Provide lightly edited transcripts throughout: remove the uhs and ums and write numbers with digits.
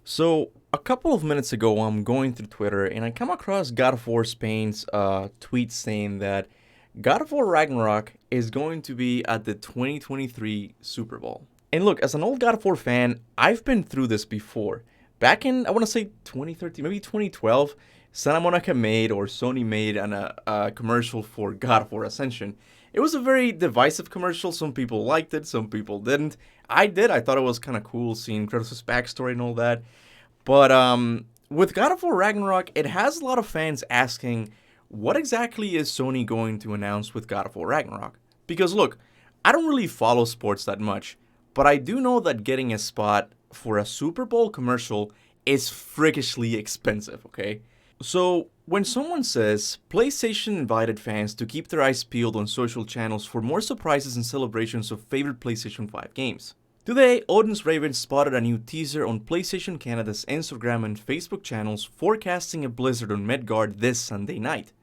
So, a couple of minutes ago, I'm going through Twitter and I come across God of War Spain's tweet saying that God of War Ragnarok is going to be at the 2023 Super Bowl. And look, as an old God of War fan, I've been through this before. Back in, I want to say 2013, maybe 2012, Santa Monica made or Sony made a commercial for God of War Ascension. It was a very divisive commercial. Some people liked it, some people didn't. I did. I thought it was kind of cool seeing Kratos' backstory and all that. But with God of War Ragnarok, it has a lot of fans asking, what exactly is Sony going to announce with God of War Ragnarok? Because look, I don't really follow sports that much, but I do know that getting a spot for a Super Bowl commercial is freakishly expensive, okay? So, when someone says, PlayStation invited fans to keep their eyes peeled on social channels for more surprises and celebrations of favorite PlayStation 5 games. Today, Odin's Raven spotted a new teaser on PlayStation Canada's Instagram and Facebook channels forecasting a blizzard on Midgard this Sunday night.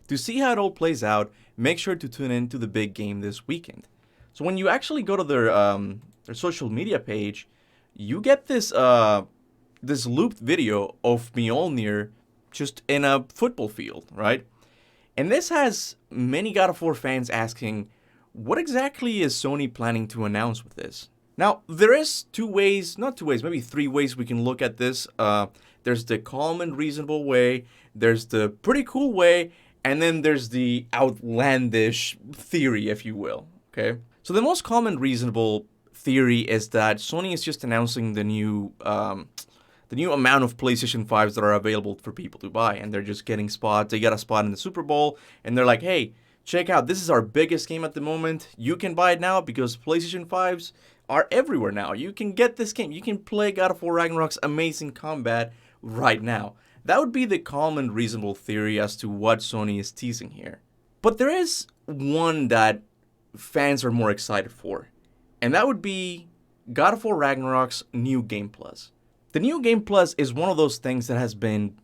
To see how it all plays out, make sure to tune in to the big game this weekend. So when you actually go to their social media page, you get this looped video of Mjolnir just in a football field, right? And this has many God of War fans asking, what exactly is Sony planning to announce with this? Now, there is maybe three ways we can look at this. There's the calm and reasonable way, there's the pretty cool way, and then there's the outlandish theory, if you will, okay? So the most calm and reasonable theory is that Sony is just announcing the new amount of PlayStation 5s that are available for people to buy, and they're just getting spots. They got a spot in the Super Bowl, and they're like, hey, check out, this is our biggest game at the moment. You can buy it now because PlayStation 5s are everywhere now. You can get this game. You can play God of War Ragnarok's amazing combat right now. That would be the calm and reasonable theory as to what Sony is teasing here. But there is one that fans are more excited for, and that would be God of War Ragnarok's New Game Plus. The New Game Plus is one of those things that has been,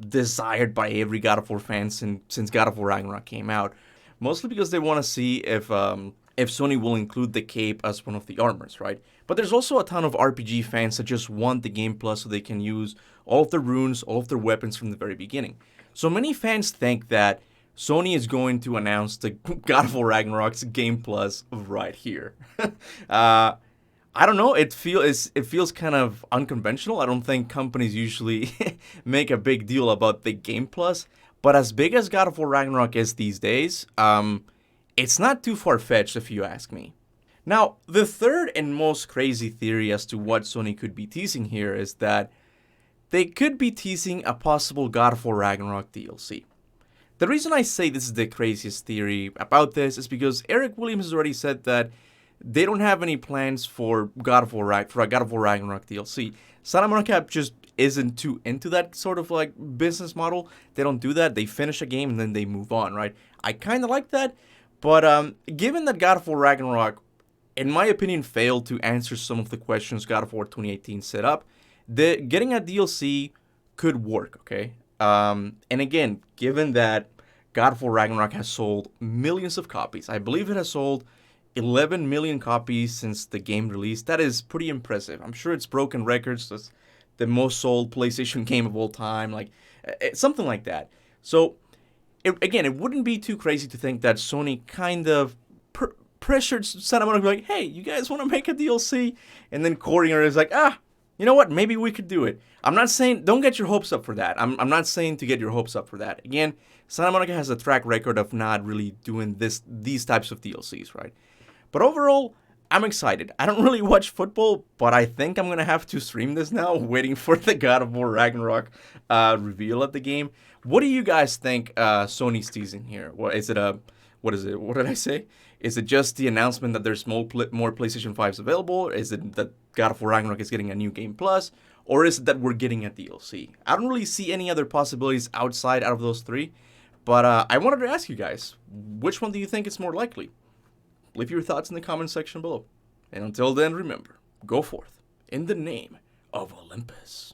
desired by every God of War fan since God of War Ragnarok came out. Mostly because they want to see if Sony will include the cape as one of the armors, right? But there's also a ton of RPG fans that just want the Game Plus so they can use all of their runes, all of their weapons from the very beginning. So many fans think that Sony is going to announce the God of War Ragnarok's Game Plus right here. I don't know. It feels kind of unconventional. I don't think companies usually make a big deal about the Game Plus. But as big as God of War Ragnarok is these days, it's not too far-fetched if you ask me. Now, the third and most crazy theory as to what Sony could be teasing here is that they could be teasing a possible God of War Ragnarok DLC. The reason I say this is the craziest theory about this is because Eric Williams has already said that they don't have any plans for a God of War Ragnarok DLC. Santa Monica just isn't too into that sort of like business model. They don't do that. They finish a game and then they move on, right? I kind of like that, but given that God of War Ragnarok, in my opinion, failed to answer some of the questions God of War 2018 set up, getting a DLC could work, okay? And again, given that God of War Ragnarok has sold millions of copies, I believe it has sold 11 million copies since the game release. That is pretty impressive. I'm sure it's broken records. That's the most sold PlayStation game of all time, something like that. So, it wouldn't be too crazy to think that Sony kind of pressured Santa Monica, like, hey, you guys want to make a DLC? And then Corrier is like, you know what? Maybe we could do it. I'm not saying, don't get your hopes up for that. I'm not saying to get your hopes up for that. Again, Santa Monica has a track record of not really doing these types of DLCs, right? But overall, I'm excited. I don't really watch football, but I think I'm going to have to stream this now, waiting for the God of War Ragnarok reveal at the game. What do you guys think Sony's teasing here? What is it? What did I say? Is it just the announcement that there's more PlayStation 5s available? Is it that God of War Ragnarok is getting a new Game Plus? Or is it that we're getting a DLC? I don't really see any other possibilities out of those three. But I wanted to ask you guys, which one do you think is more likely? Leave your thoughts in the comment section below. And until then, remember, go forth in the name of Olympus.